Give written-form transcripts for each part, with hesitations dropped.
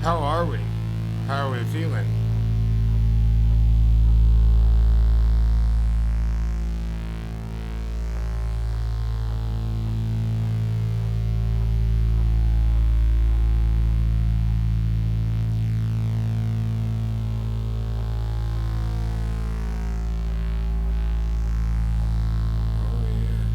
How are we? How are we feeling? Oh yeah.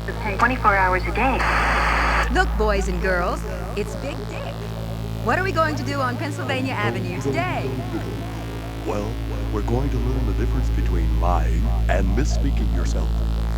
to pay 24 hours a day. Look, boys and girls, it's Big Dick. What are we going to do on Pennsylvania Avenue today? Well, we're going to learn the difference between lying and misspeaking yourself.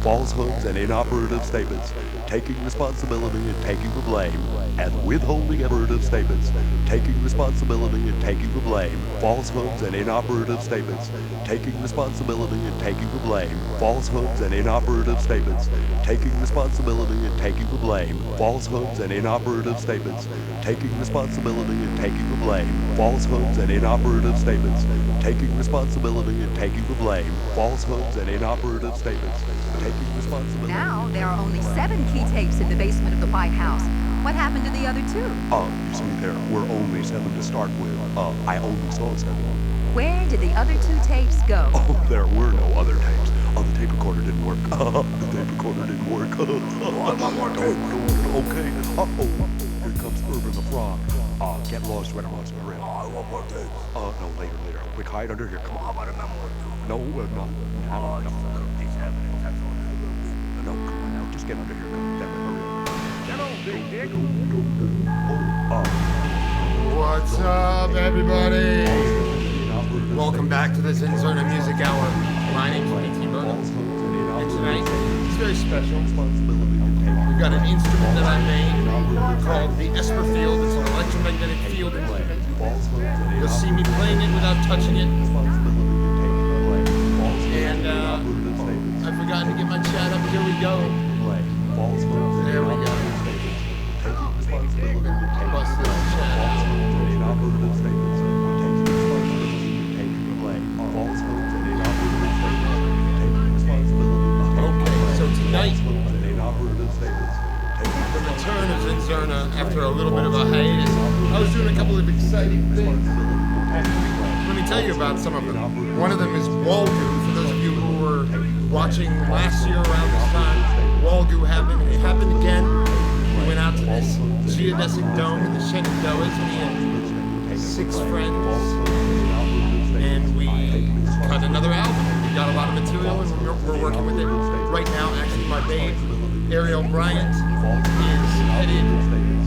falsehoods and inoperative statements, taking responsibility and taking the blame, and withholding operative statements, taking responsibility and taking the blame, falsehoods and inoperative statements, taking responsibility and taking the blame, falsehoods and inoperative statements, taking responsibility and taking the blame, falsehoods and inoperative statements, taking responsibility and taking the blame, falsehoods and inoperative statements, taking responsibility and taking the blame, falsehoods and inoperative statements, taking responsibility. Now, there are only 7 key tapes in the basement of the White House. What happened to the other 2? You see, there were only 7 to start with. I only saw 7. Where did the other 2 tapes go? Oh, there were no other tapes. The tape recorder didn't work. The tape recorder didn't work. One more tape. Okay. Here comes Urban the Frog. Get lost right across the rim. One more tape. No, later. Quick, hide under here. Come on. No, not. No, come on now. Just get under here. Damn it, hurry up. Hello, Big Dick. What's up, everybody? Welcome back to the ZnZerna Music Hour. My name's P.T. Burnem, and tonight it's very special. We've got an instrument that I made called the Esperfield. It's an electromagnetic field instrument. You'll see me playing it without touching it. And I've forgotten to get my chat up. Here we go. There we go. Bust this chat out. Okay, so tonight, the return of ZnZerna after a little bit of a hiatus. I was doing a couple of exciting things. Let me tell you about some of them. One of them is Walgoo. For those of you who were watching last year around this time, Walgoo happened. It happened again. We went out to this geodesic dome in the Shenandoahs, and we had 6 friends, and we cut another album. We got a lot of material, and we're working with it right now. Actually, my babe, Ariel Bryant, is headed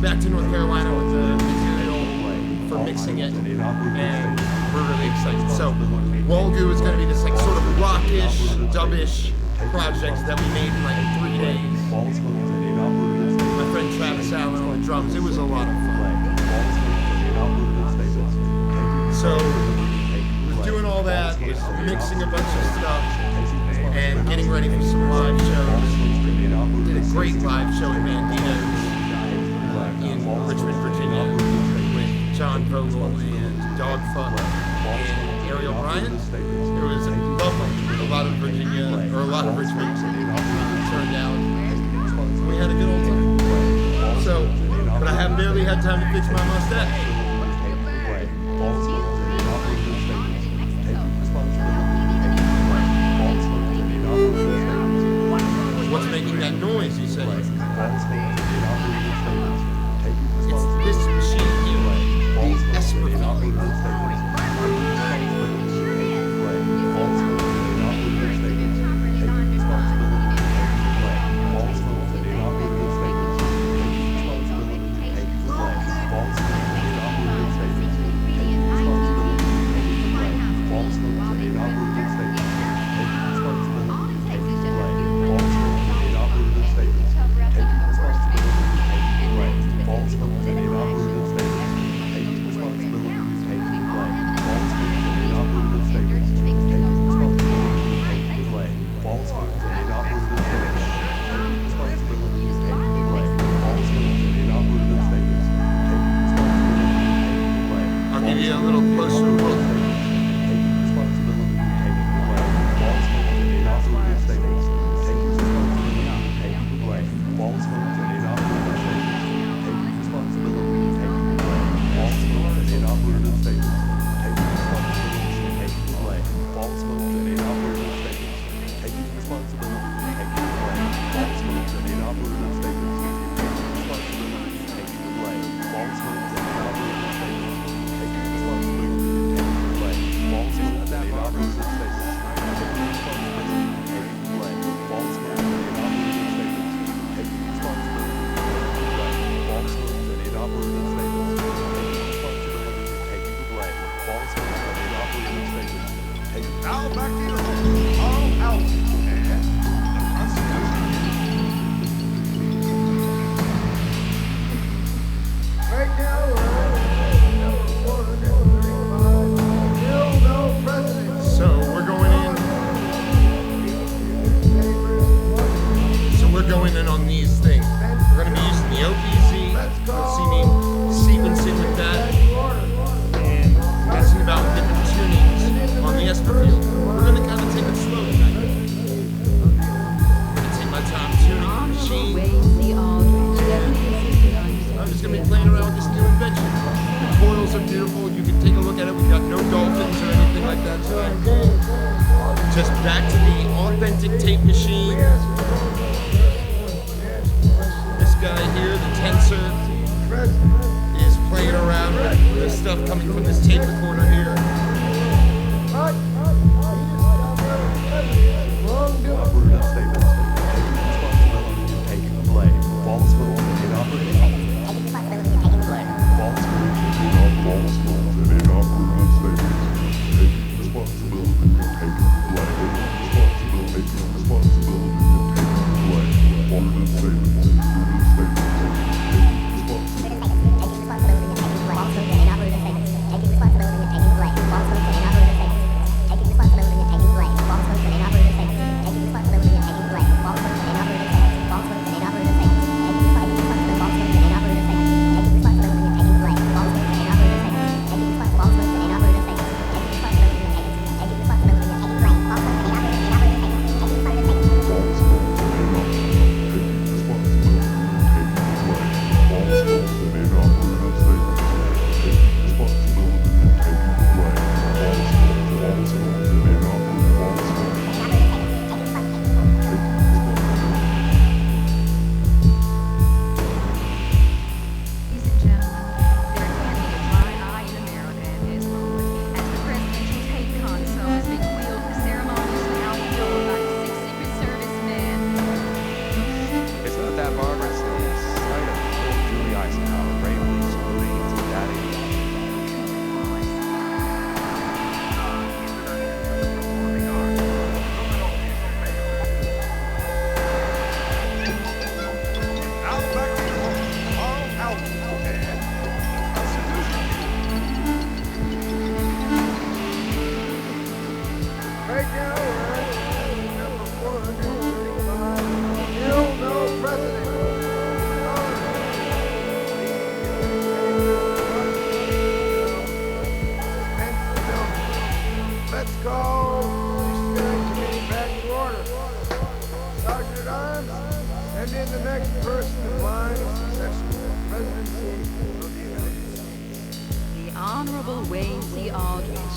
back to North Carolina with the material for mixing it, and we're really excited. So, Walgoo is going to be this like sort of rockish, dubbish project that we made in like 3 days. My friend Travis Allen on the drums. It was a lot of fun. So, was doing all that, was mixing a bunch of stuff, and getting ready for some live shows. Did a great live show in Bandito's in Richmond, Virginia, with John Vogel and Dogfuck and Ariel Bryant. It was lovely. A lot of Virginia, or a lot of Richmond turned out. We had a good old time. So, but I have barely had time to fix my mustache. What's making that noise, you say? It's this machine here, the Esperfield. zeroing in on these things. We're going to be using the OPZ. You'll see me sequencing with that and messing about with different tunings on the Esperfield. We're going to kind of take it slow tonight. I'm going to take my time tuning the machine. I'm just going to be playing around with this new invention. The coils are beautiful. You can take a look at it. We've got no dolphins or anything like that tonight. Just back to the authentic tape machine. This guy here, the tensor, is playing around with the stuff coming from this tape recorder here. Operative statements. Taking responsibility and taking the blame. Falsehood and inoperative. Falsehood and inoperative statements. Taking responsibility and taking the blame. Taking responsibility and taking the blame. Operative statements.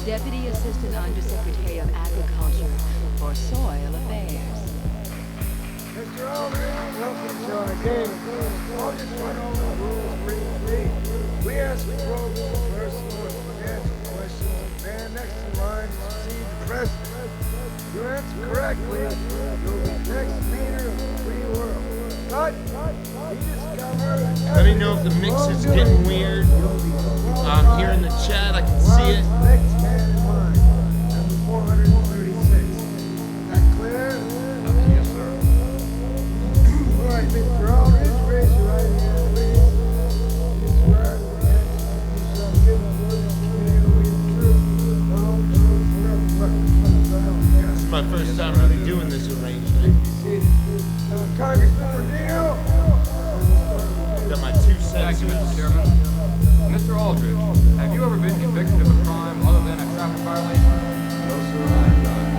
Deputy Assistant Undersecretary of Agriculture for Soil Affairs. Mr. Aldridge, welcome to our game. I'll just run over the rules briefly. We ask probing, personal, and financial questions. The man next in line is received the president. You answer correctly, you'll be next leader of the free world. But we discover... Let me know if the mix is getting weird. Here in the chat, I can see it. Next man in line, number 436. Is that clear? Yes, sir. All right, Mr. Aldridge, raise your right hand, please. You swear to the you shall give the word of community the truth, the whole truth, nothing but the truth. This is my first time really doing this arrangement. Congressman Rodino. Got my 2 cents. Thank you, Mr. Chairman. Mr. Aldridge, have you ever been convicted of a crime other than a traffic violation? No, sir, I have not.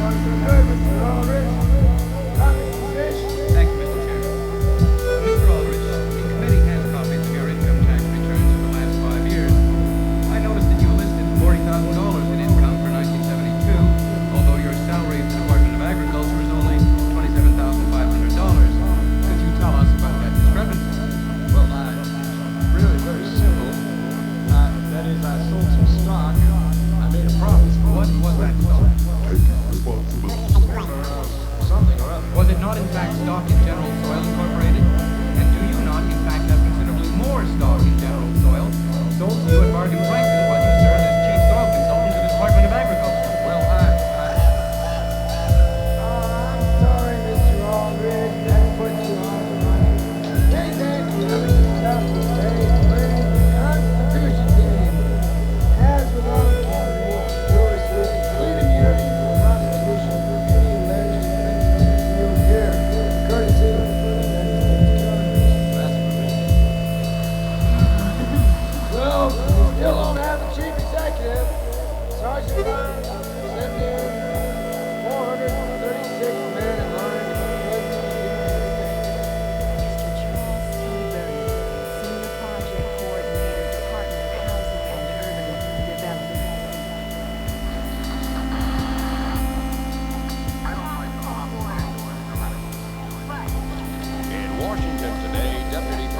I'm good, Mr. Aldridge. Congressman. Thank you, Mr. Chairman. Mr. Aldridge, the committee has copies of your income tax returns for the last 5 years. I noticed that you listed $40,000 in income for 1972, although your salary at the Department of Agriculture is only $27,500. Could you tell us about that discrepancy? Well, really very simple. That is, I sold some stock and I made a profit. What was that stock? Taking responsibility. Something or other. Was it not in fact stock in General Soil Incorporated? And do you not in fact have considerably more stock in General Soil sold to you at bargain prices while you served as chief soil consultant to the Department of Agriculture? Well, I'm sorry, Mr. Aldridge. That puts you on the money. Hey, thank you. Tough day playing the Constitution game. As with all authority, yours is completing years of the Constitution for any alleged infringement you hear, courtesy of the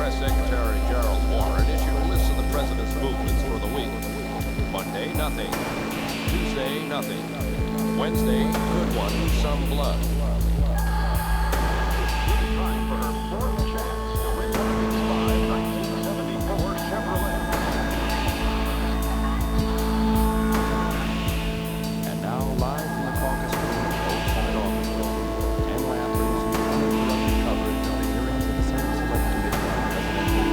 Press Secretary Gerald Warren issued a list of the president's movements for the week. Monday, nothing. Tuesday, nothing. Wednesday, good one, some blood. Trying for her fourth chance to win the 1974 Chevrolet. And now, live from the caucus room at Oak Summit Office Building, and Lamprey's uninterrupted coverage of the hearings of the Senate Select Committee on Presidential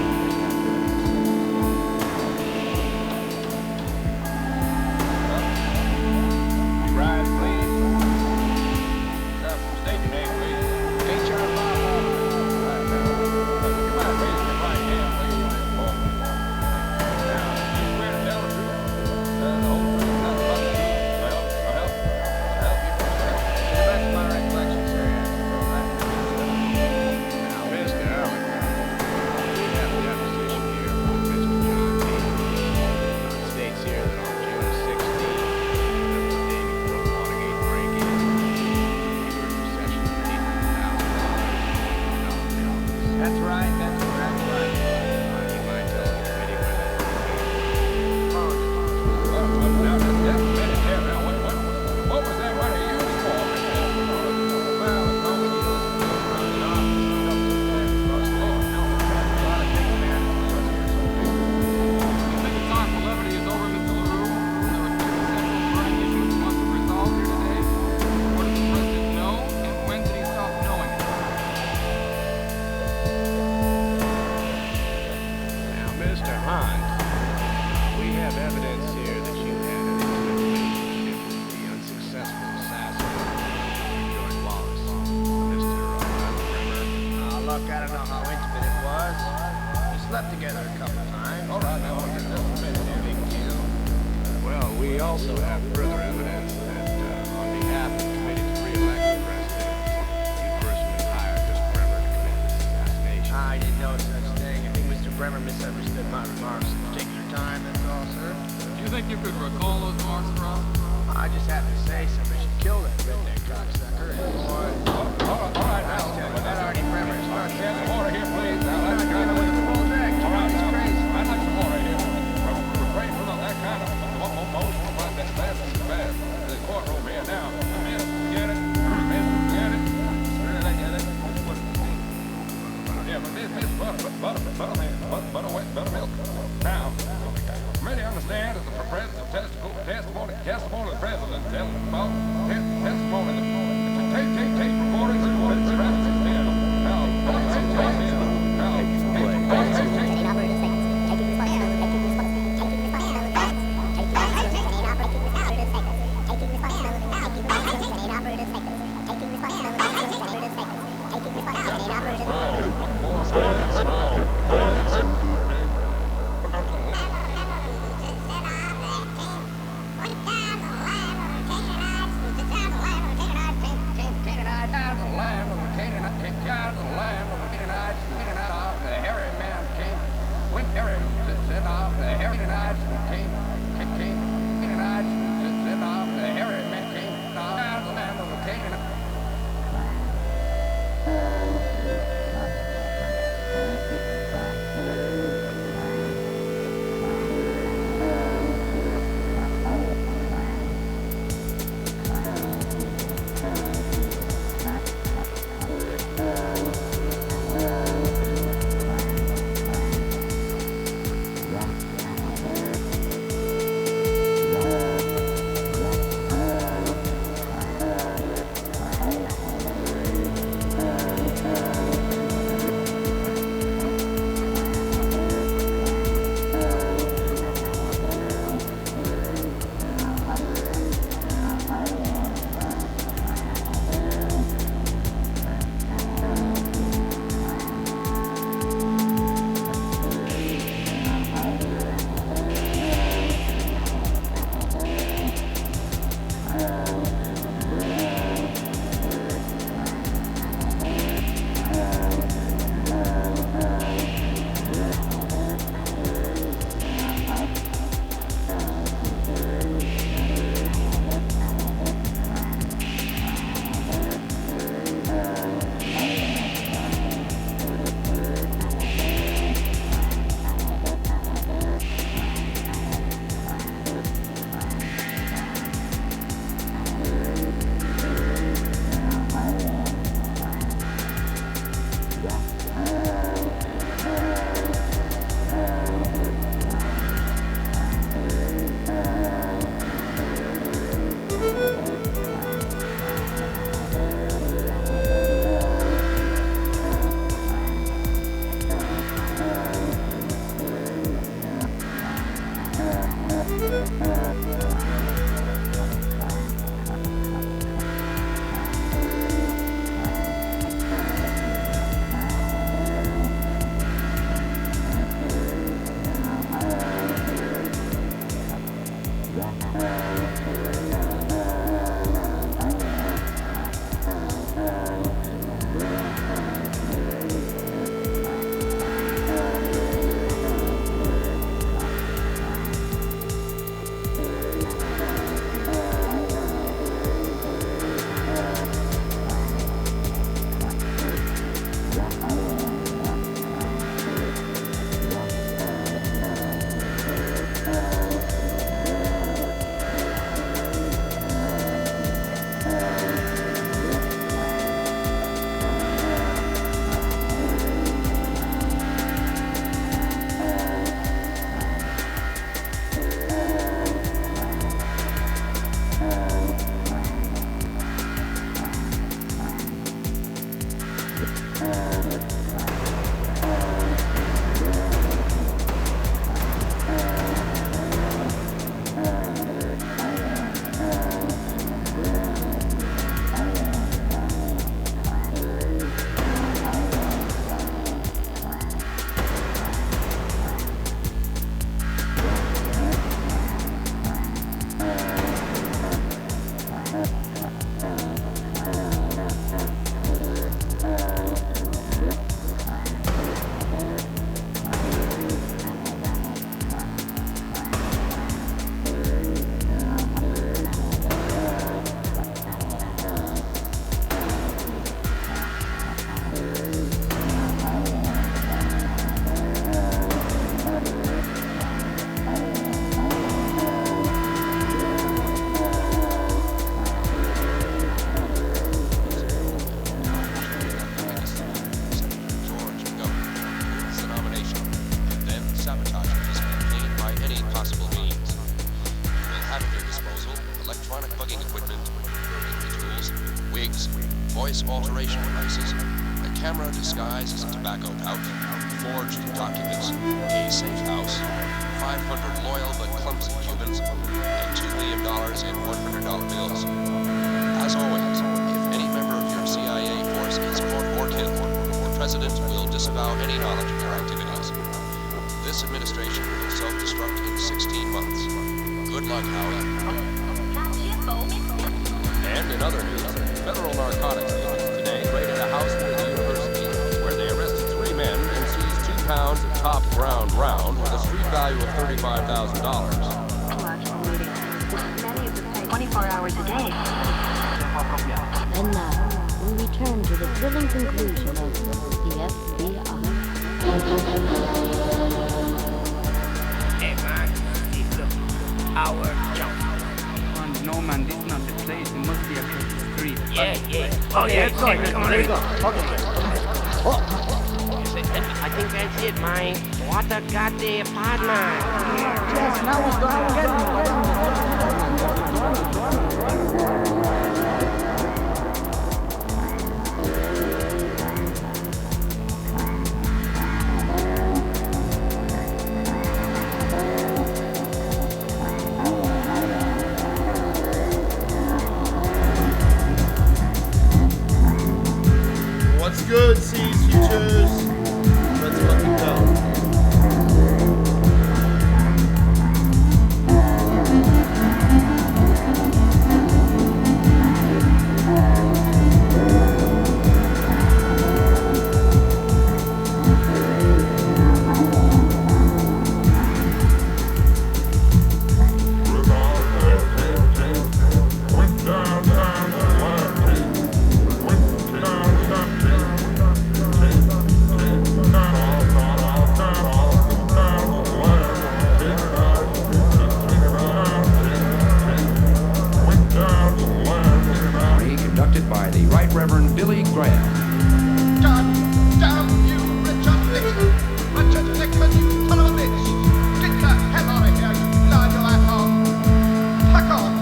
Rise, please. State your name, please. H.R. Bob. Come on, raise your right hand, please. Now, you swear to tell the truth, the whole truth, nothing but the truth. Well, I'll help you. To the best of my recollection, sir. Now, Mr. Allen, we have a deposition here from Mr. John D. States here that on June 16th, that's right, that's correct, right. You mind telling the committee where that is? Now, just a minute here. Now, what was that money used for? Well, it's mostly used for running off You think the time for levity is over, Mr. LaRue? There are 3 central burning issues we want to resolve here today. What does the president know, and when did he stop knowing it? Mr. Hunt, we have evidence here that you had an intimate relationship with the unsuccessful assassin, George Wallace. Mr. Bremer. Look, I don't know how intimate it was. We slept together a couple times. All right, now, just a minute here. Big deal. Well, we also have further evidence that on behalf of the committee to re-elect the president, you personally hired Mr. Bremer to commit this assassination. I didn't know such thing. I think Mr. Bremer misunderstood my remarks. Particular time, that's all, sir. Do you think you could recall those remarks, Rob? I just happened to say somebody should kill that redneck cocksucker. All right, now. That already Bremer started. Get some water here, please. Now, let's go to the full deck. All right, it's crazy. I'd like some water here. Refrain from that kind of emotional like that's bad. That's bad. The courtroom here now. Miss, get it. Miss, get it. Really get it. Yeah, but Miss Buttermilk. Now, committee understands that the president's testimony of the president telling about testimony. voice alteration devices, a camera disguised as a tobacco pouch, forged documents, a safe house, 500 loyal but clumsy Cubans, and $2 million in $100 bills. As always, if any member of your CIA force is caught or killed, the President will disavow any knowledge of your activities. This administration will self-destruct in 16 months. Good luck, Howie. And in other news, federal narcotics agents today raided a house near the university where they arrested 3 men and seized 2 pounds of top ground round with a street value of $35,000. 24 hours a day. And now, we return to the thrilling conclusion of the FBI. Hey man, this is our jump. No man, this is not the place. It must be across the street. Yeah. Oh yeah, come on, there you go. Okay. I think that's it, man. What a goddamn partner. Yes, now we go. What's good, C's Futures? Let's fucking go. Conducted by the Right Reverend Billy Graham. God damn you, Richard Nixon! Richard Nixon, you son of a bitch! Get the hell out of here, you larger asshole! Fuck off!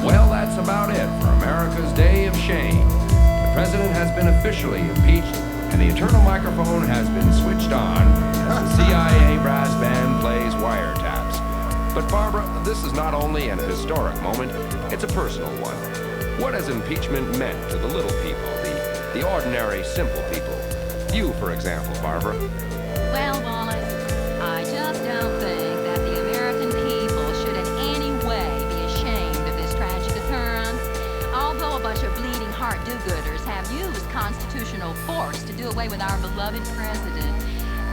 Well, that's about it for America's Day of Shame. The President has been officially impeached, and the eternal microphone has been switched on as the CIA brass band plays wiretaps. But Barbara, this is not only an historic moment, it's a personal one. What has impeachment meant to the little people, the ordinary, simple people? You, for example, Barbara. Well, Wallace, I just don't think that the American people should in any way be ashamed of this tragic occurrence. Although a bunch of bleeding heart do-gooders have used constitutional force to do away with our beloved president,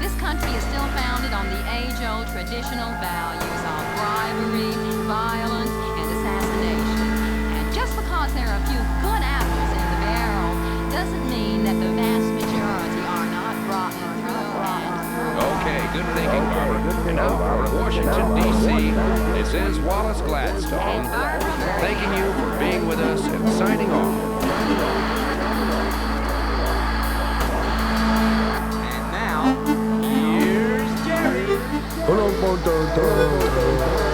this country is still founded on the age-old traditional values of bribery, violence, and assassination. And just because there are a few good apples in the barrel doesn't mean that the vast majority are not rotten through and through. Okay, good thinking, Barbara. And now from Washington, D.C., this is Wallace Gladstone, thanking you for being with us and signing off. And now, here's Jerry. Hey, how are you doing, everybody?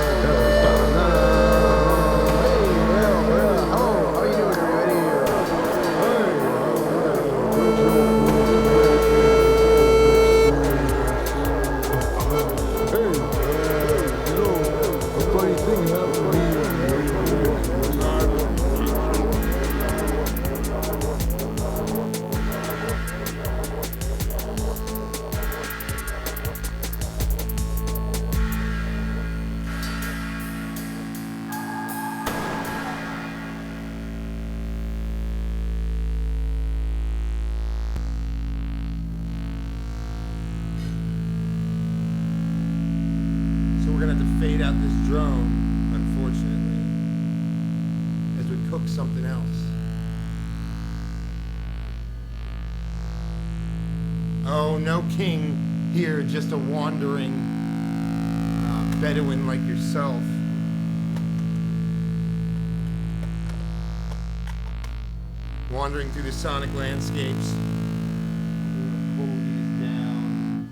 out this drone, unfortunately, as we cook something else. Oh, no king here, just a wandering Bedouin like yourself. Wandering through the sonic landscapes. I'm gonna pull these down.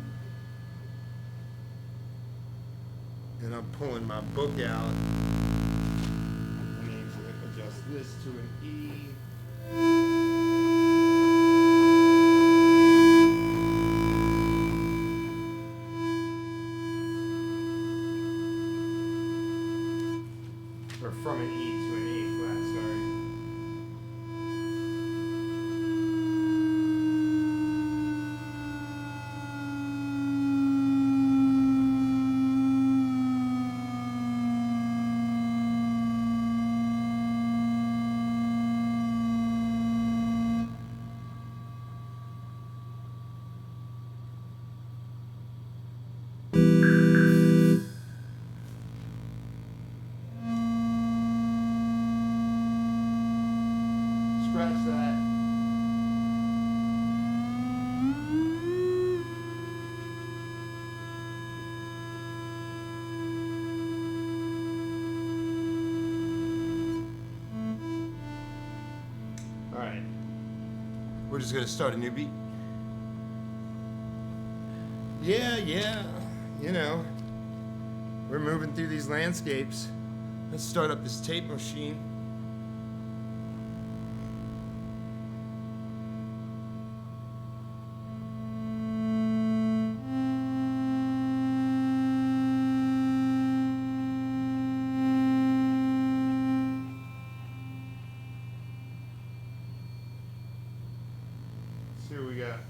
And I'm pulling my book out. I'm going to adjust this to an E. Or from an E to an A flat, sorry. Scratch that. All right. We're just gonna start a new beat. Yeah, you know, we're moving through these landscapes. Let's start up this tape machine. See what we got.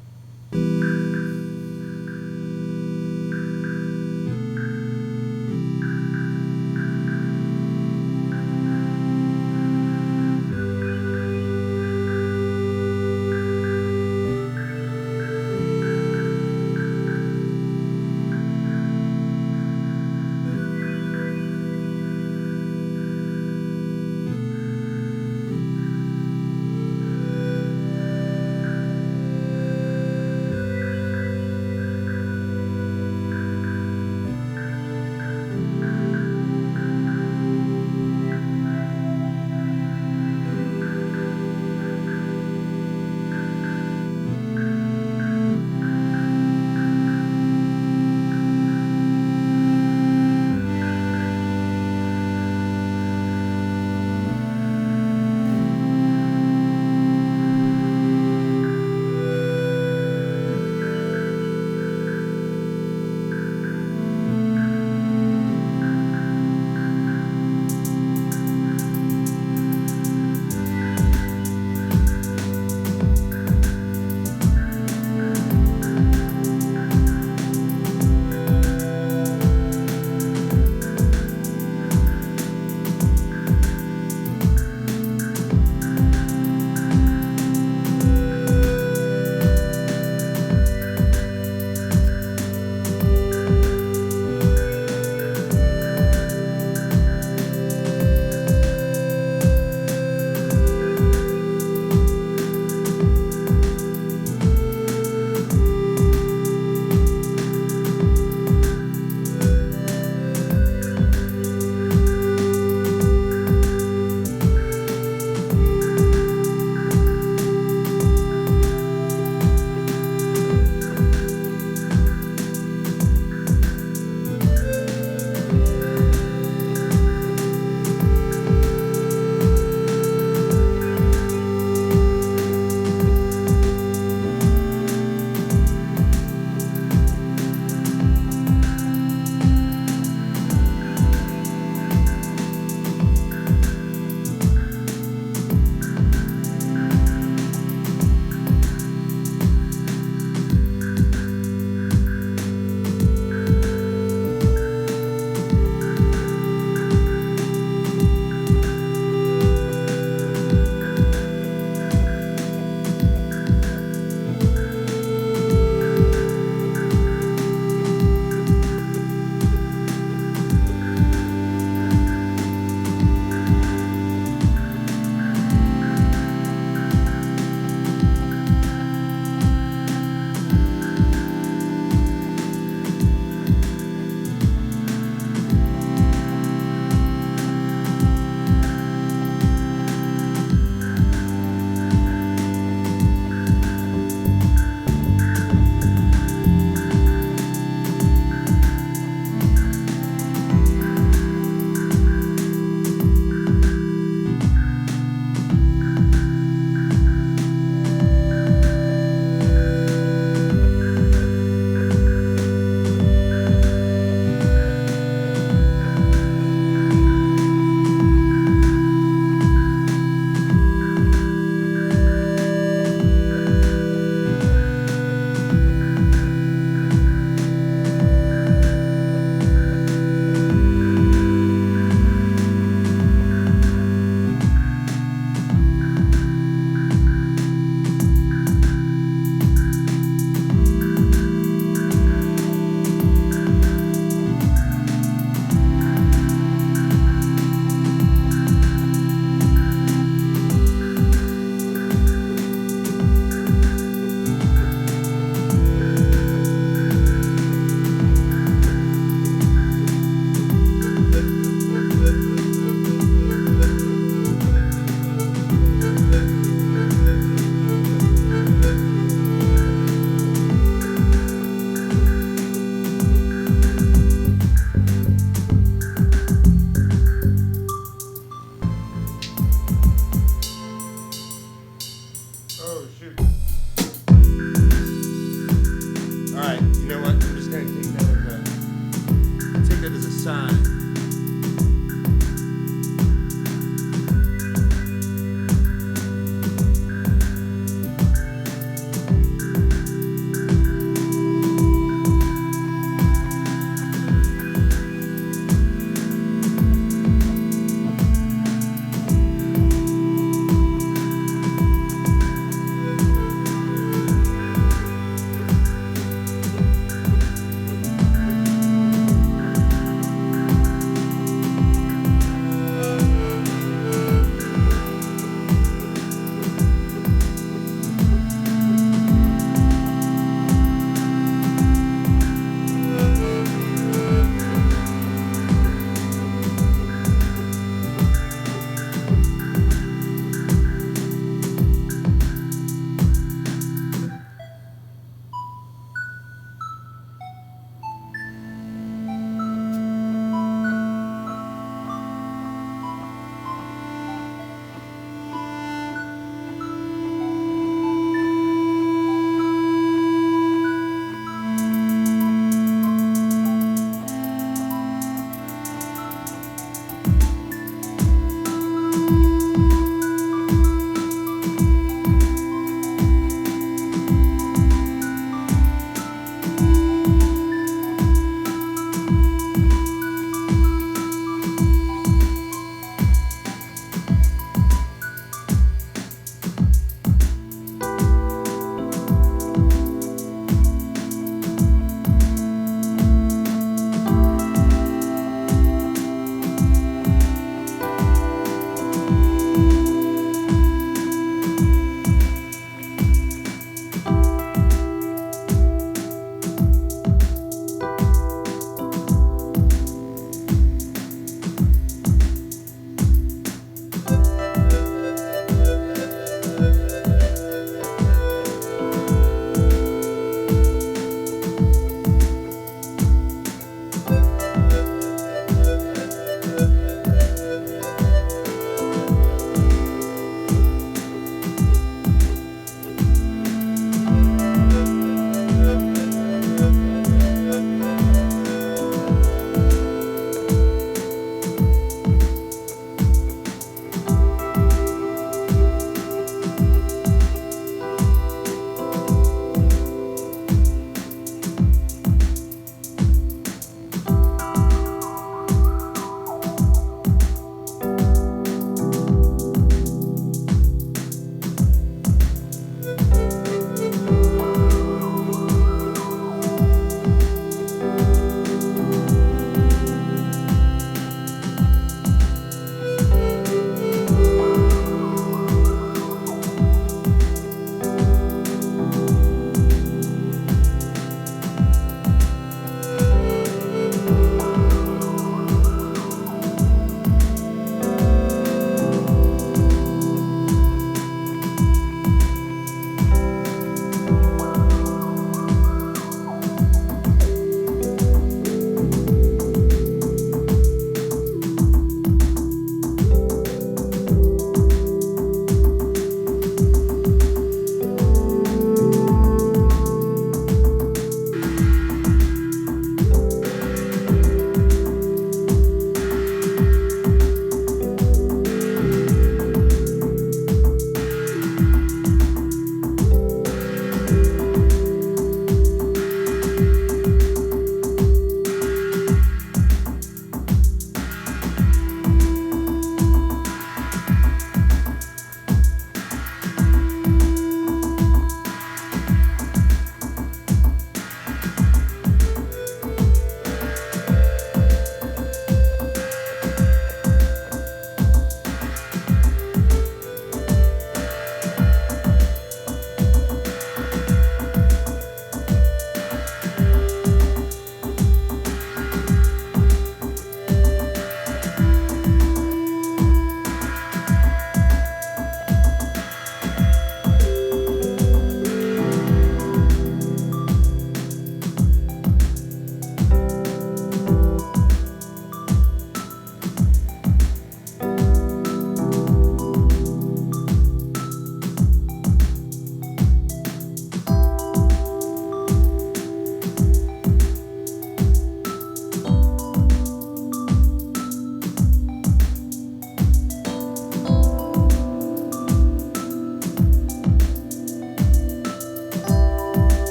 time.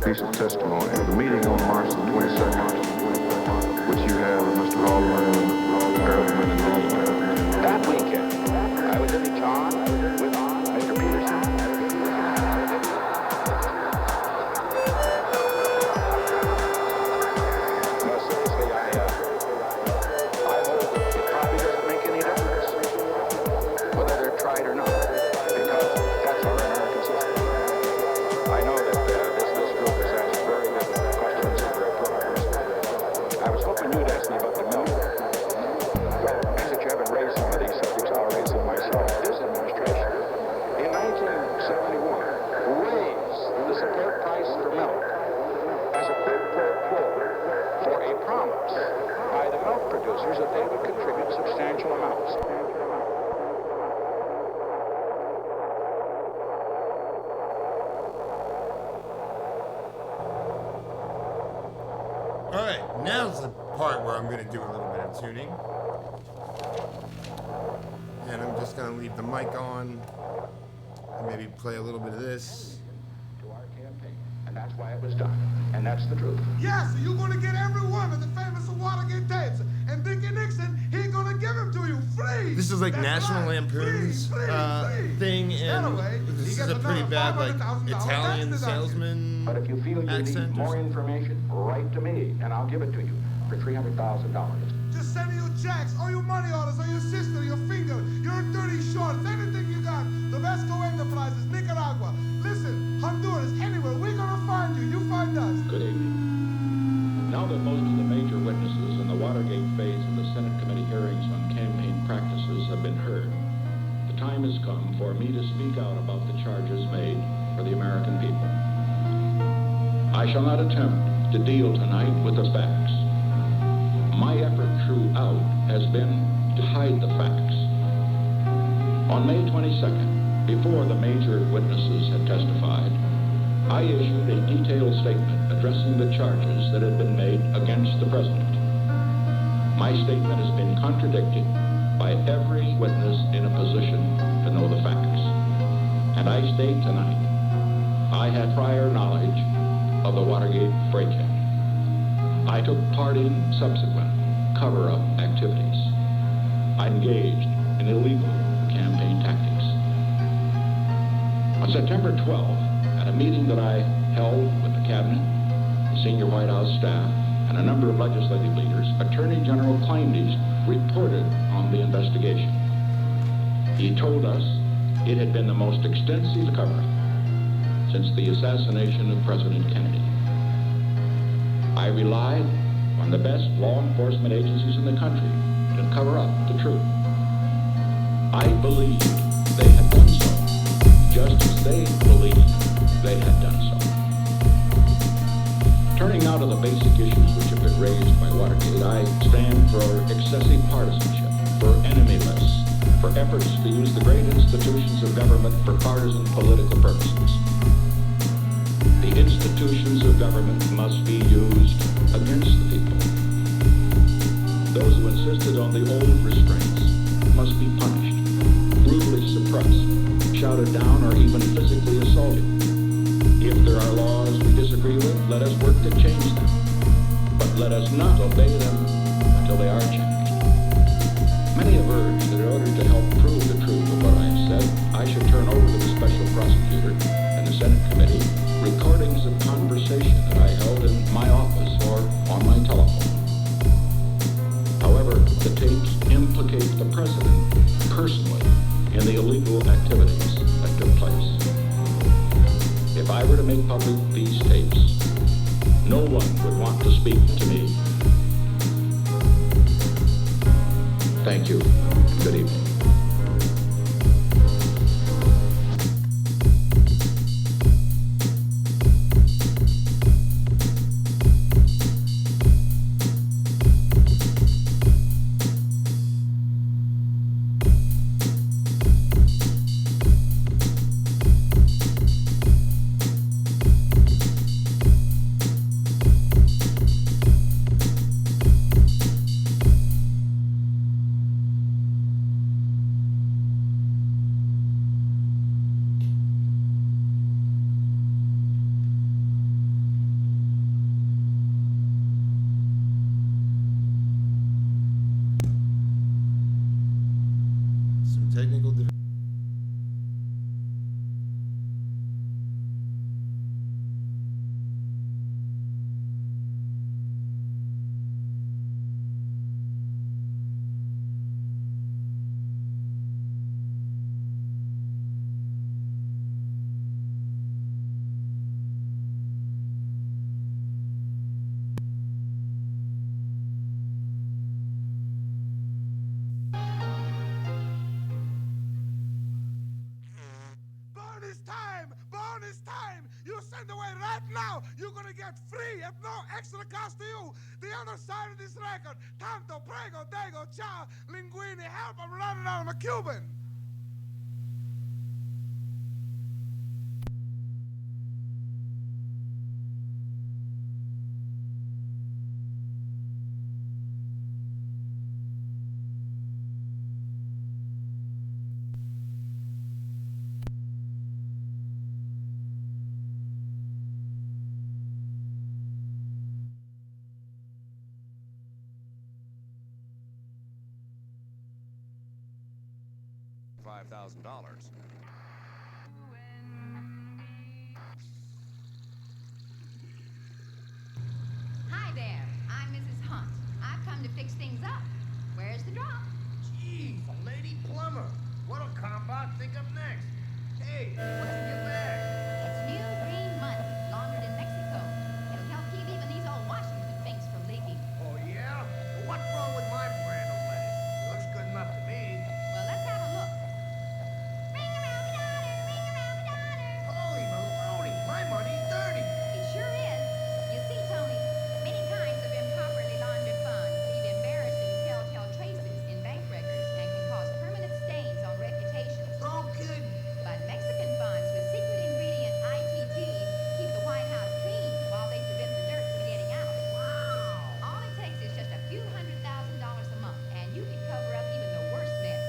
piece of testimony. The meeting on March the 22nd, which you had with Mr. Haldeman and Ehrlichman and me. That weekend, I was in the car with Mr. Peterson. No, seriously, I hold that it probably doesn't make any difference whether they're tried or not, because that's our American system. I know that this group has asked very good questions and very good. I was hoping you'd ask me about the milk. Well, since you haven't raised some of these subjects, I'll raise them myself. This administration, in 1971, raised the support price for milk as a quid pro quo for a promise by the milk producers that they would contribute substantial amounts. All right, now's the part where I'm going to do a little bit of tuning. And I'm just going to leave the mic on and maybe play a little bit of this. To our campaign, and that's why it was done, and that's the truth. Yes, you're going to get every one of the famous Watergate tapes. And Dickie Nixon, he's going to give them to you free. This is like That's National right. Lampoon's Free. thing, and Anyway, this he is gets a pretty another bad like $500,000 Italian tax deduction. salesman But if you feel you accent need or more something. information, write to me, and I'll give it to you for $300,000. Just send you checks, or your money orders, or your sister, your finger, your dirty shorts, anything you got. The Vasco Enterprises, Nicaragua. Listen, Honduras, anywhere, we're gonna find you. You find us. Good evening. Now that most of the major witnesses in the Watergate phase of the Senate committee hearings on campaign practices have been heard, the time has come for me to speak out about the charges made for the American people. I shall not attempt to deal tonight with the facts. My effort throughout has been to hide the facts. On May 22nd, before the major witnesses had testified, I issued a detailed statement addressing the charges that had been made against the president. My statement has been contradicted by every witness in a position to know the facts. And I state tonight, I had prior knowledge of the Watergate break-in. I took part in subsequent cover-up activities. I engaged in illegal campaign tactics. On September 12th, at a meeting that I held with the cabinet, the senior White House staff, and a number of legislative leaders, Attorney General Kleindienst reported on the investigation. He told us it had been the most extensive cover-up since the assassination of President Kennedy. I relied on the best law enforcement agencies in the country to cover up the truth. I believed they had done so, just as they believed they had done so. Turning now to the basic issues which have been raised by Watergate, I stand for excessive partisanship, for enemy lists, for efforts to use the great institutions of government for partisan political purposes. The institutions of government must be used against the people. Those who insisted on the old restraints must be punished, brutally suppressed, shouted down, or even physically assaulted. If there are laws we disagree with, let us work to change them. But let us not obey them until they are changed. Many have urged that in order to help prove the truth of what I have said, I should turn over to the special prosecutor and the Senate committee recordings of conversation that I held in my office or on my telephone. However, the tapes implicate the president personally in the illegal activities that took place. If I were to make public these tapes, no one would want to speak to me. Thank you. Good evening. now you're gonna get free at no extra cost to you. The other side of this record, tanto, prego, dego, ciao, linguini, help, I'm running out, I'm a Cuban. $5,000. Hi there, I'm Mrs. Hunt. I've come to fix things up. Where's the drop? Gee, a lady plumber. What'll Combat think of next? Hey, what's in your bag? It's new green money, laundered in Mexico. It'll help keep even these old Washington finks from leaking. Oh, yeah? Well, what's wrong with my brand of lettuce? Looks good enough to me. Well, let's have a look. Ring around the dollar, ring around the dollar. Holy baloney, my money's dirty. It sure is. You see, Tony, many kinds of improperly laundered funds leave embarrassing telltale traces in bank records and can cause permanent stains on reputations. No kidding. But Mexican funds with secret ingredient ITT keep the White House clean while they prevent the dirt from getting out. Wow. All it takes is just a few $100,000 a month, and you can cover up even the worst mess.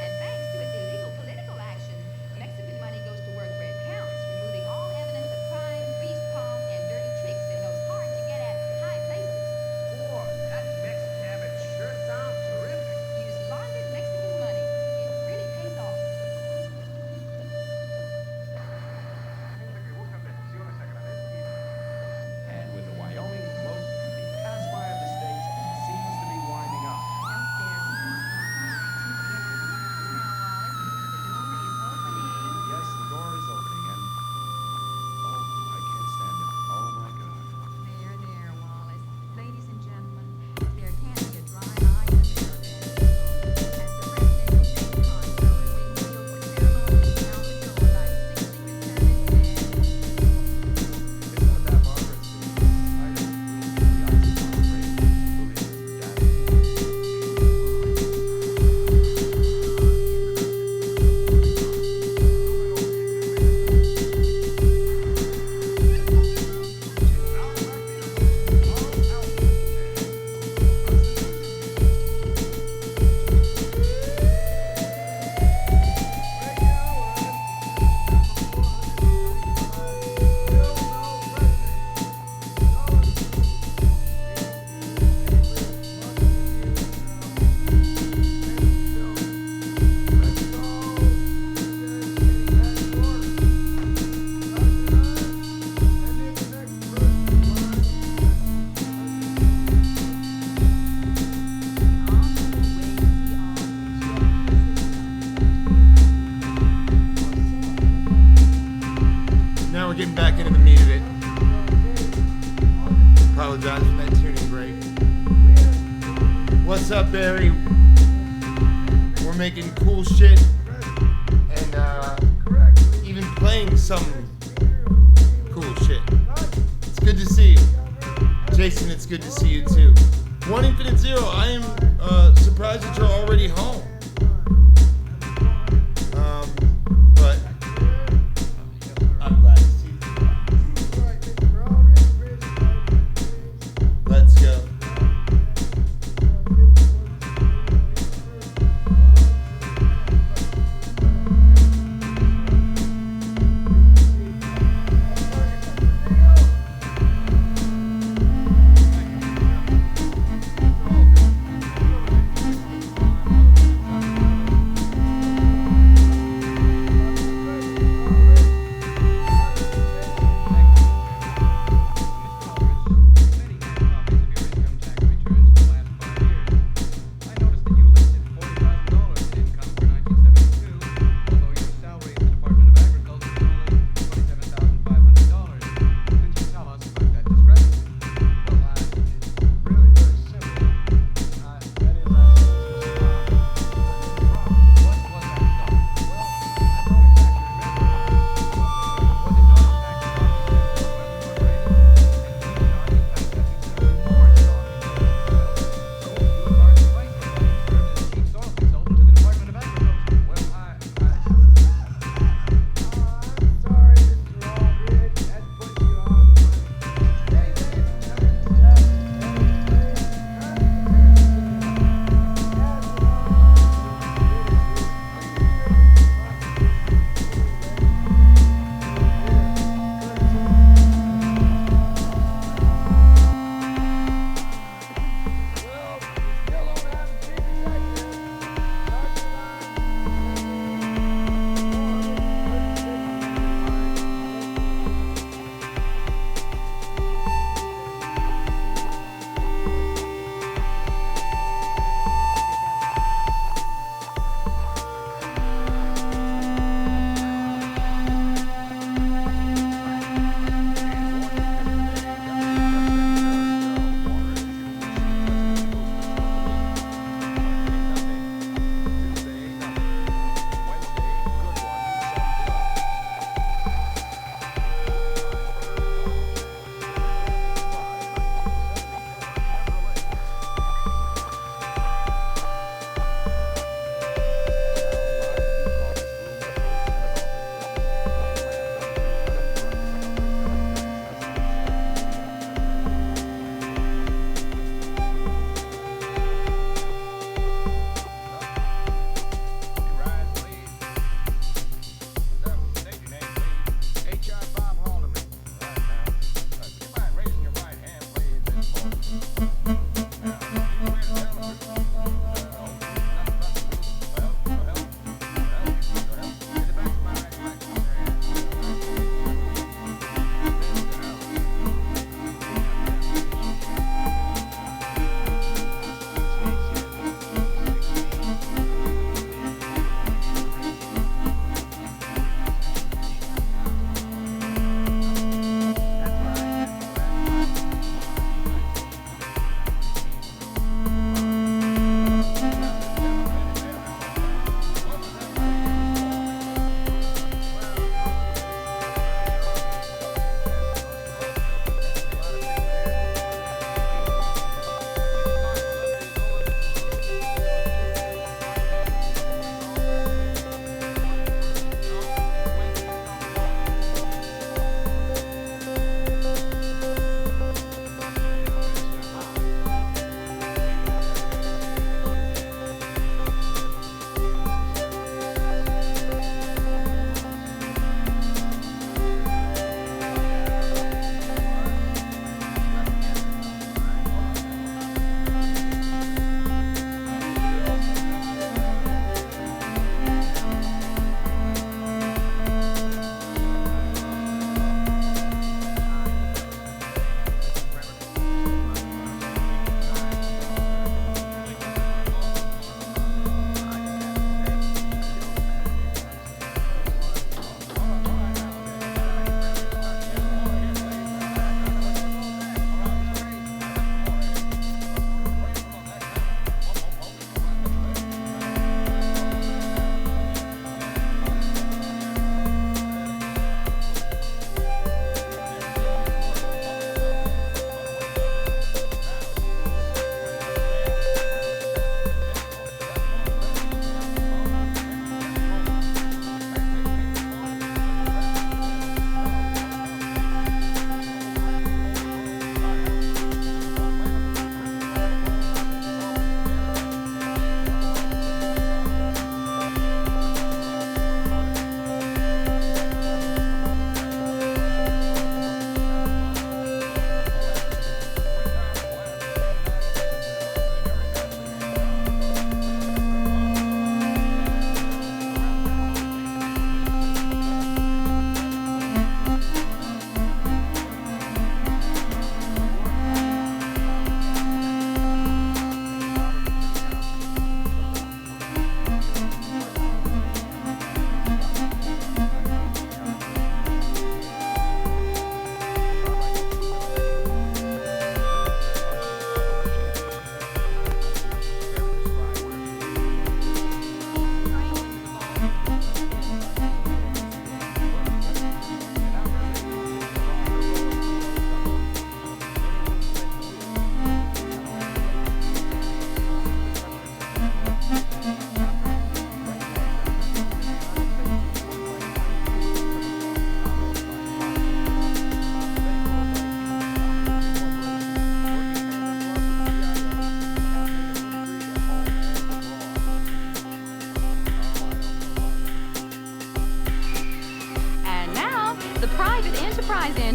And thanks to its illegal political action, Mexican money goes to work where it counts, removing all evidence of crime, grease palm, and dirty tricks in those hard-to-get-at high places. Boy, that Mexican habit sure sounds terrific. Use laundered Mexican money. It really pays off. And with the Wyoming vote, the pastime of the state seems to be winding up. Yes, the door is opening, and oh, I can't stand it. Oh my God. There, there, Wallace. Ladies and gentlemen, there can't be a dry eye in the middle of this. As the presidential state console is being wheeled for ceremony out the door by 60 returning men. It's not that Margaret Street. I don't really see the ice on the grave, moving Mr. Daddy. Now we're getting back into the meat of it. Apologize for that tuning break. What's up, Barry? We're making cool shit and even playing some cool shit. It's good to see you. Jason, it's good to see you too. 1 Infinite Zero, I am surprised that you're already home. But I'm glad to see you. Let's go.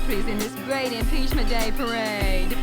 entries in this great Impeachment Day parade.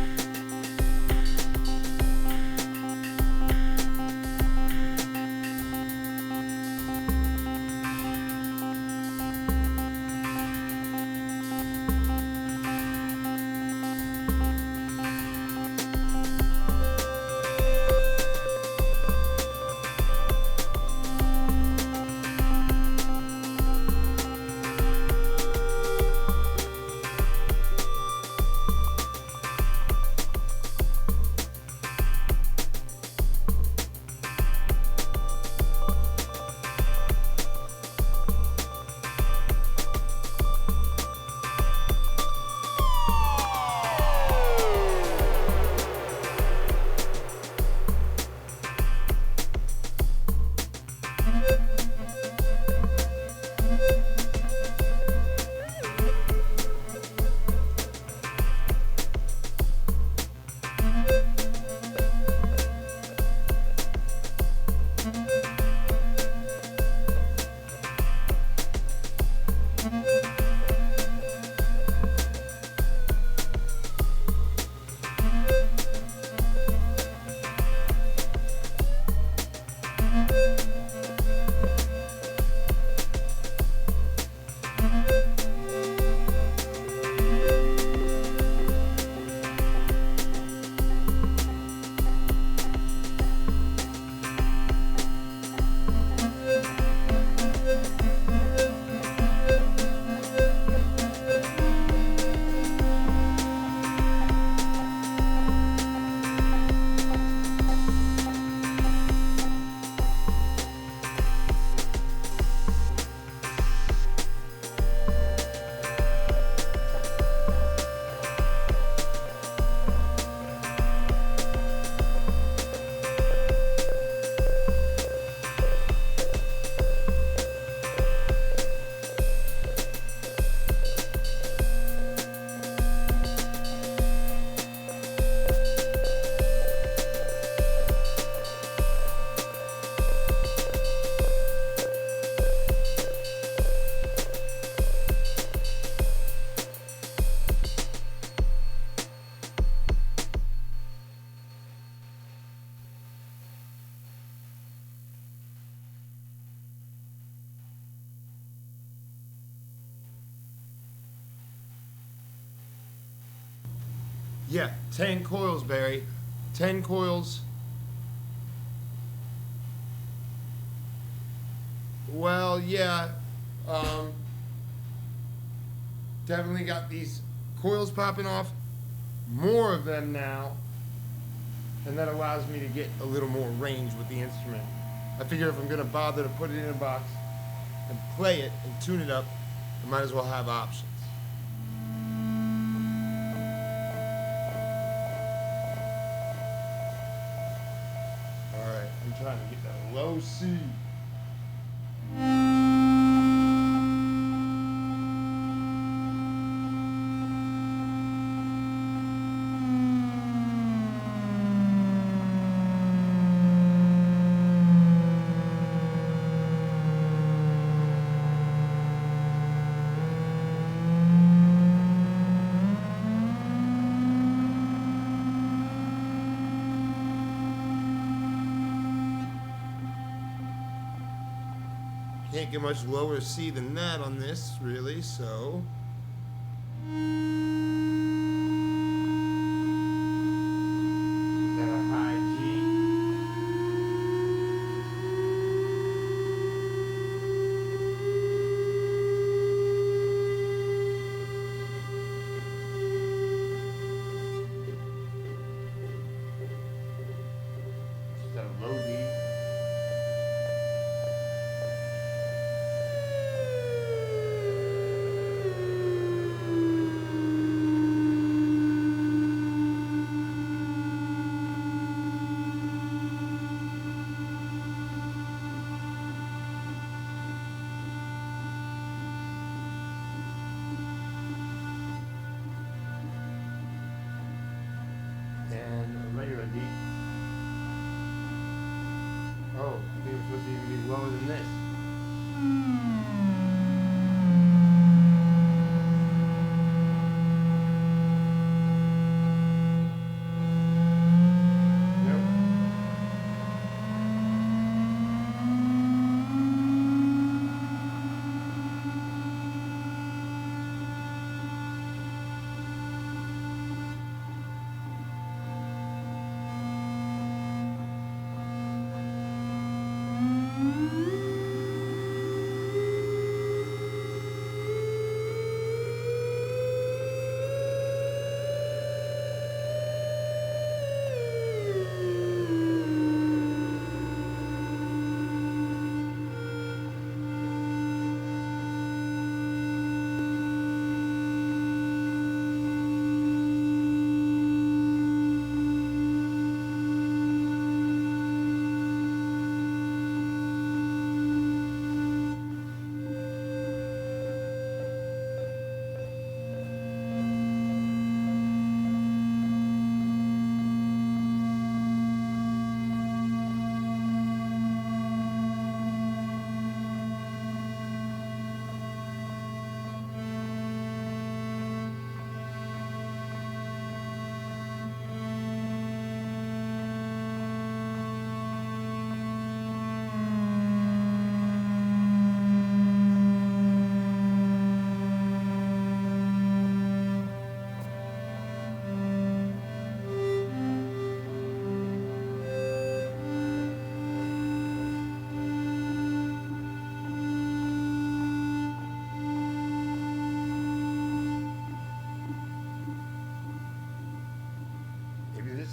Yeah, 10 coils, Barry. 10 coils. Well, yeah. Definitely got these coils popping off. More of them now. And that allows me to get a little more range with the instrument. I figure if I'm going to bother to put it in a box and play it and tune it up, I might as well have options. Alright, I'm trying to get that low C. Can't get much lower C than that on this, really, so. Is that a high G? Is that a low D? And a regular D. Oh, I think it's supposed to even be lower than this.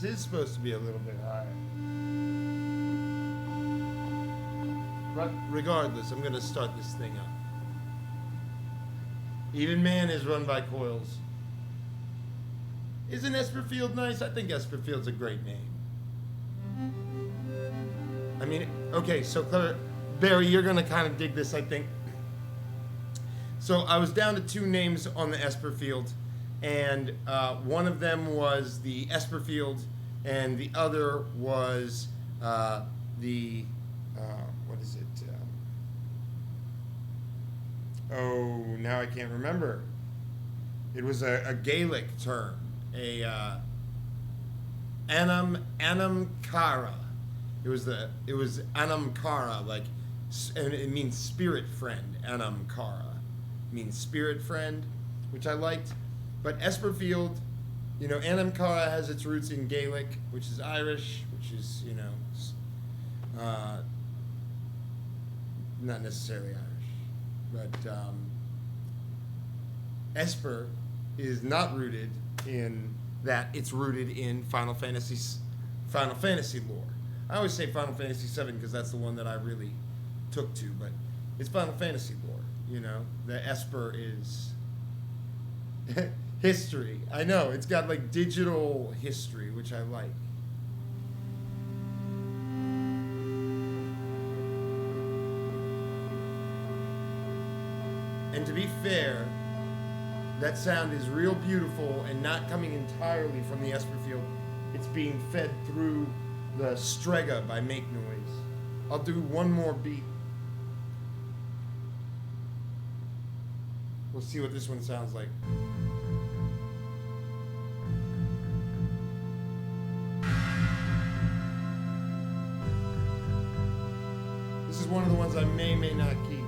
this is supposed to be a little bit higher. But regardless, I'm going to start this thing up. Even man is run by coils. Isn't Esperfield nice? I think Esperfield's a great name. I mean, okay, so Clever, Barry, you're going to kind of dig this, I think. So I was down to 2 names on the Esperfield, and one of them was the Esperfield, and the other was the, what is it? Oh, now I can't remember. It was a Gaelic term, a Anam Cara. It was Anam Cara, like, and it means spirit friend. Anam Cara means spirit friend, which I liked. But Esperfield, you know, Anam Cara has its roots in Gaelic, which is Irish, which is, you know, not necessarily Irish. But Esper is not rooted in that. It's rooted in Final Fantasy lore. I always say Final Fantasy 7 because that's the one that I really took to, but it's Final Fantasy lore. You know, the Esper is history. I know, it's got like digital history, which I like. And to be fair, that sound is real beautiful and not coming entirely from the Esperfield. It's being fed through the Strega by Make Noise. I'll do one more beat. We'll see what this one sounds like. This is one of the ones I may not keep.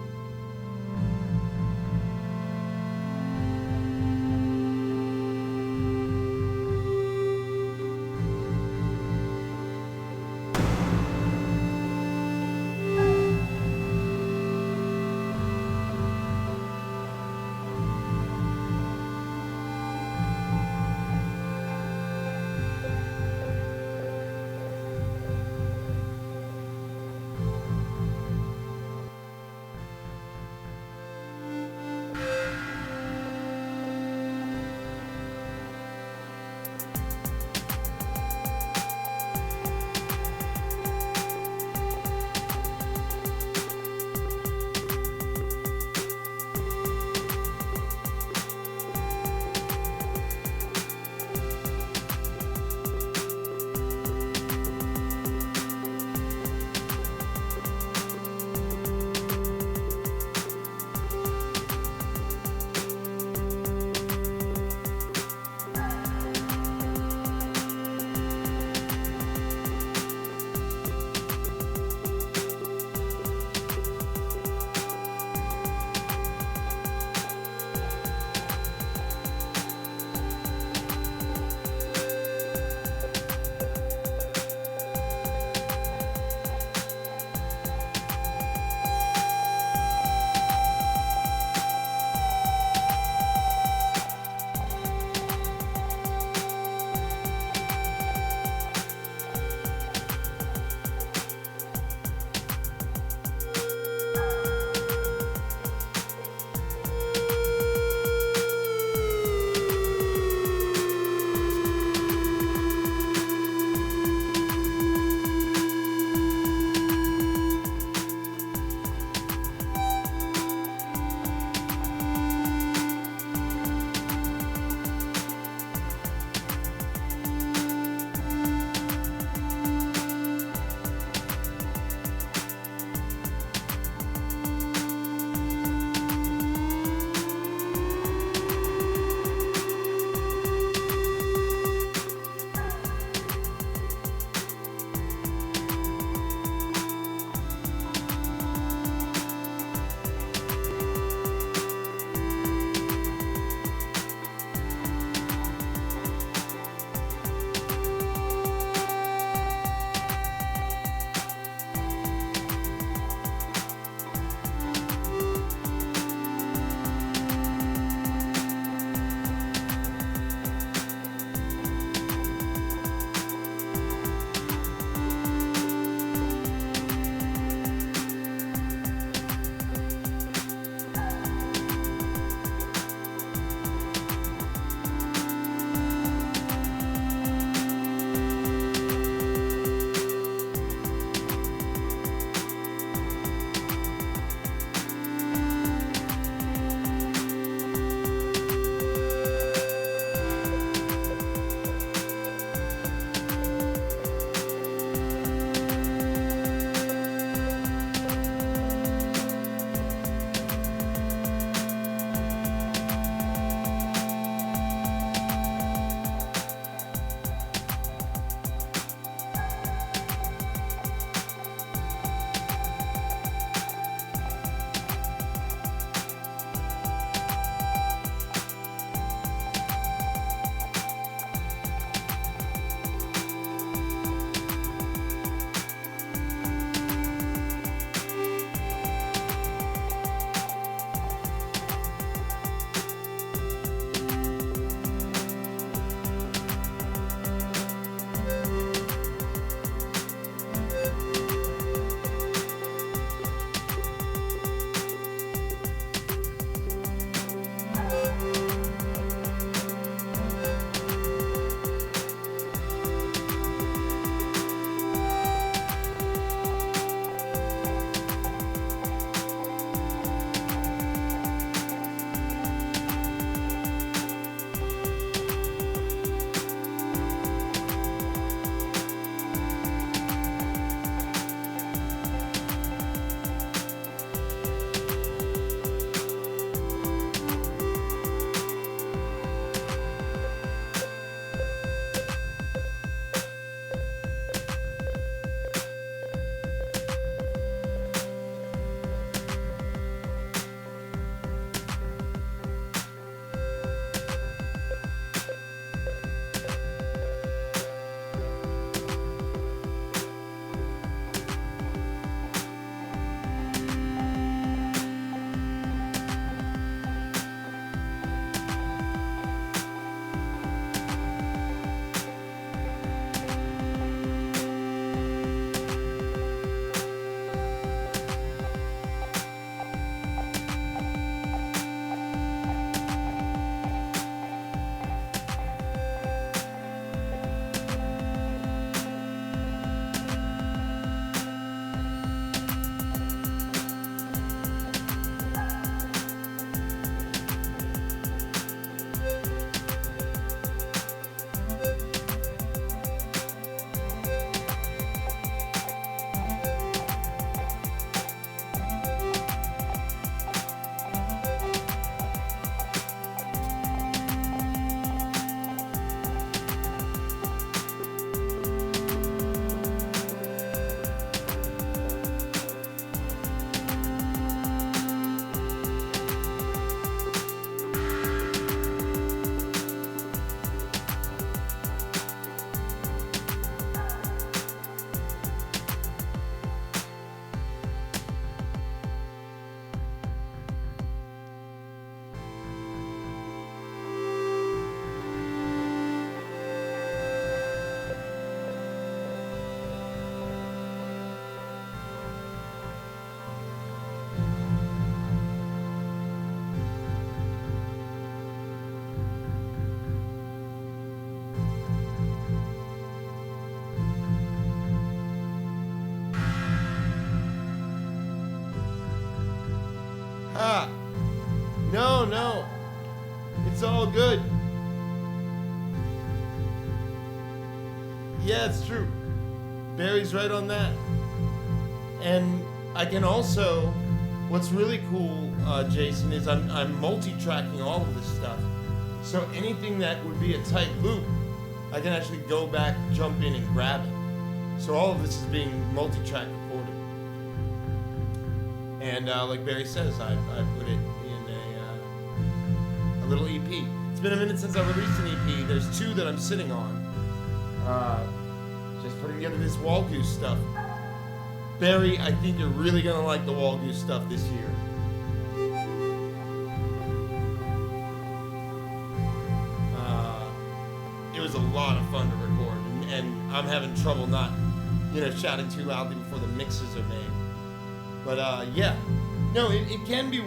No. It's all good. Yeah, it's true. Barry's right on that. And I can also, what's really cool, Jason, is I'm multi-tracking all of this stuff. So anything that would be a tight loop, I can actually go back, jump in, and grab it. So all of this is being multi-track recorded. And like Barry says, I put it in a little EP. It's been a minute since I released an EP. There's 2 that I'm sitting on. Just putting together this wall goose stuff. Barry, I think you're really gonna like the wall goose stuff this year. It was a lot of fun to record, and I'm having trouble not, shouting too loudly before the mixes are made. But yeah, no, it can be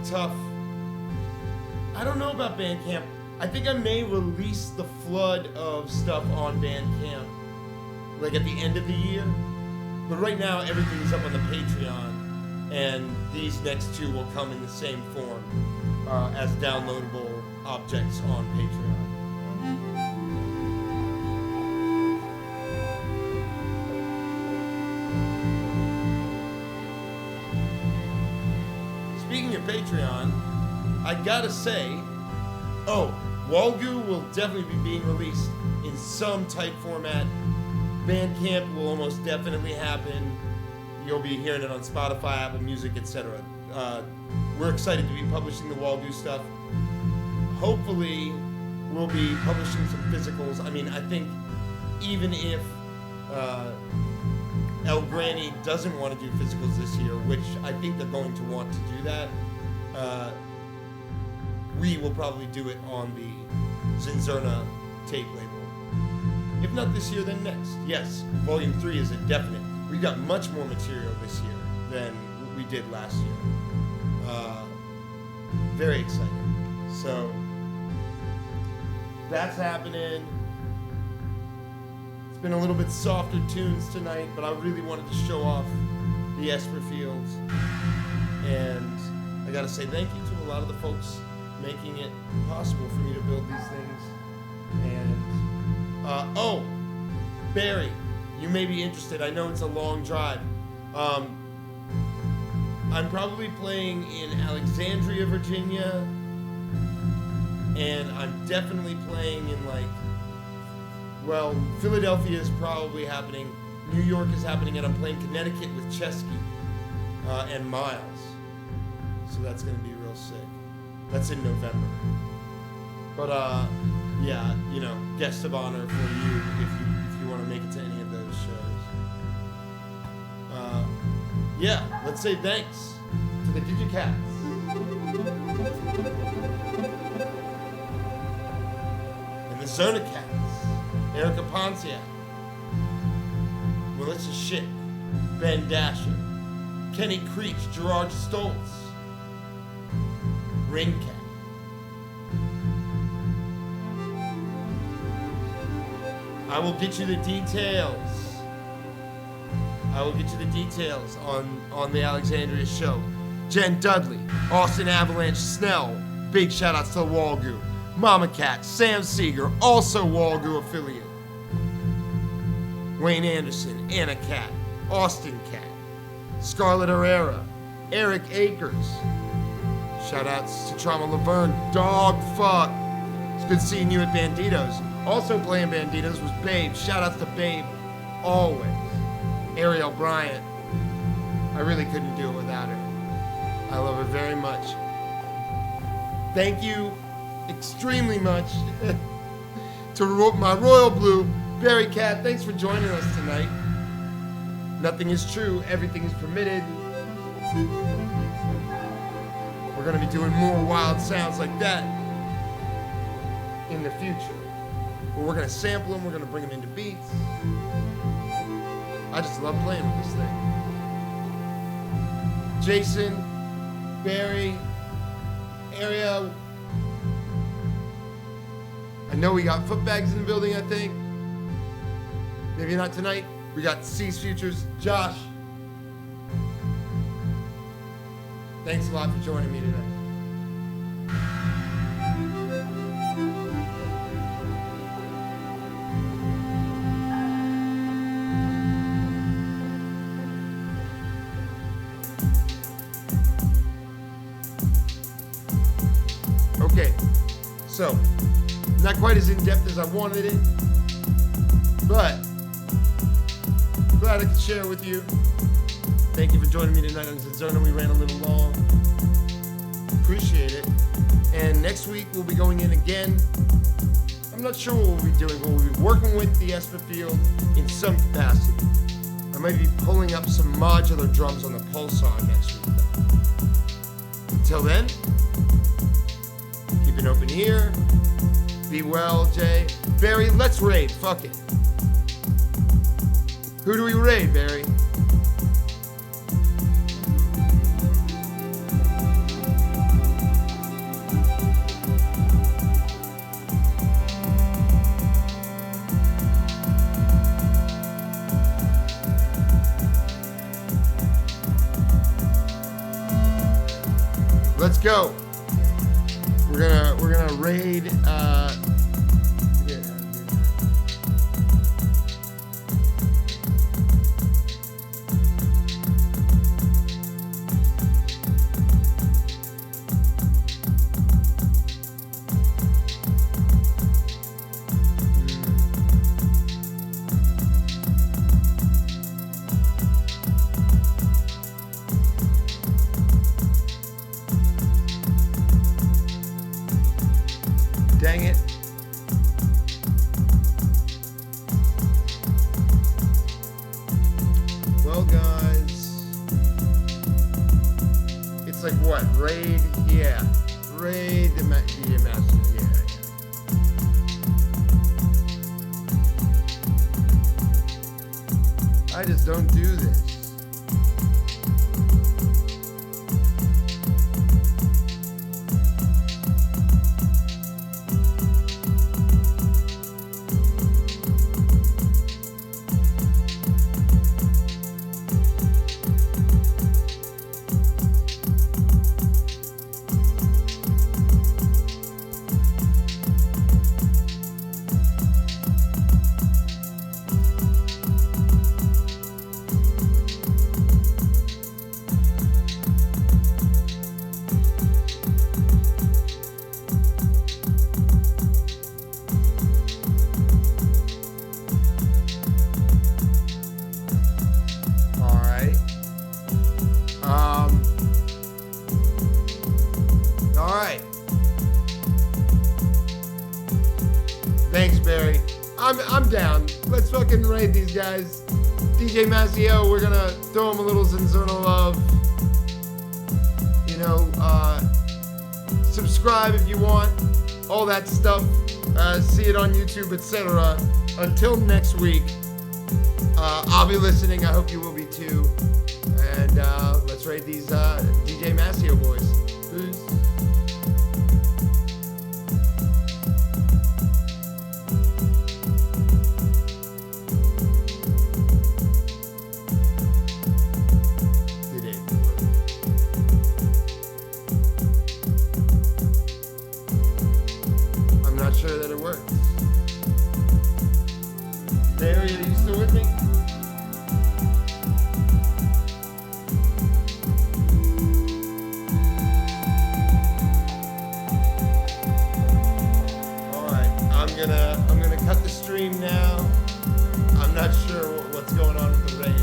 tough. I don't know about Bandcamp. I think I may release the flood of stuff on Bandcamp, like at the end of the year. But right now, everything's up on the Patreon, and these next 2 will come in the same form as downloadable objects on Patreon. Speaking of Patreon, I gotta say, Walgoo will definitely be being released in some type format. Bandcamp will almost definitely happen. You'll be hearing it on Spotify, Apple Music, etc. We're excited to be publishing the Walgoo stuff. Hopefully, we'll be publishing some physicals. I mean, I think even if El Granny doesn't want to do physicals this year, which I think they're going to want to do that, we will probably do it on the ZnZerna tape label. If not this year, then next. Yes, Volume 3 is a definite. We've got much more material this year than we did last year. Very excited. So, that's happening. It's been a little bit softer tunes tonight, but I really wanted to show off the Esperfield. And I gotta say thank you to a lot of the folks making it possible for me to build these things. And Barry, you may be interested. I know it's a long drive. I'm probably playing in Alexandria, Virginia, and I'm definitely playing in Philadelphia is probably happening. New York is happening, and I'm playing Connecticut with Chesky and Miles. So that's gonna be real sick. That's in November. But yeah, guest of honor for you if you want to make it to any of those shows. Yeah, let's say thanks to the Digicats. And the Zerna Cats. Erica Pontiac. Melissa Schick. Ben Dasher. Kenny Creech. Gerard Stoltz. Ring Cat. I will get you the details. On the Alexandria show. Jen Dudley, Austin Avalanche Snell, big shout outs to Walgoo. Mama Cat, Sam Seeger, also Walgoo affiliate. Wayne Anderson, Anna Cat, Austin Cat, Scarlett Herrera, Eric Akers. Shout outs to Trauma Laverne, Dog Fuck. It's good seeing you at Banditos. Also playing Banditos was Babe. Shout outs to Babe. Always. Ariel Bryant. I really couldn't do it without her. I love her very much. Thank you extremely much to my Royal Blue, Barry Cat. Thanks for joining us tonight. Nothing is true. Everything is permitted. We're going to be doing more wild sounds like that in the future. But we're going to sample them. We're going to bring them into beats. I just love playing with this thing. Jason, Barry, Ariel. I know we got footbags in the building, I think. Maybe not tonight. We got Cease Futures, Josh. Thanks a lot for joining me today. Okay, so not quite as in-depth as I wanted it, but glad I could share with you. Thank you for joining me tonight on ZnZerna. We ran a little long. Appreciate it. And next week we'll be going in again. I'm not sure what we'll be doing, but we'll be working with the Esperfield in some capacity. I might be pulling up some modular drums on the Pulsar next week, though. Until then, keep an open ear. Be well, Jay. Barry, let's raid. Fuck it. Who do we raid, Barry? Let's go. We're gonna raid. Dang it. Well, guys, it's like what? Raid? Yeah. Raid the Media Master. Yeah. I just don't do this. Thanks, Barry. I'm down. Let's fucking raid these guys. DJ Massio, we're gonna throw him a little ZnZerna love. You know, subscribe if you want. All that stuff. See it on YouTube, etc. Until next week, I'll be listening. I hope you will be too. And let's raid these DJ Massio boys. Peace. Sure that it works. Barry, are you still with me? All right, I'm gonna cut the stream now. I'm not sure what's going on with the raid.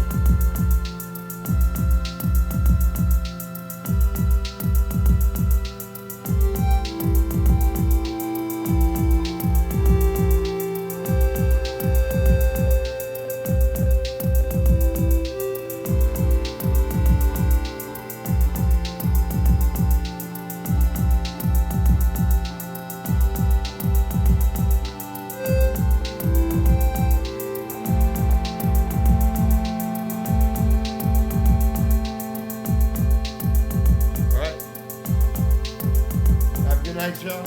Good night, y'all.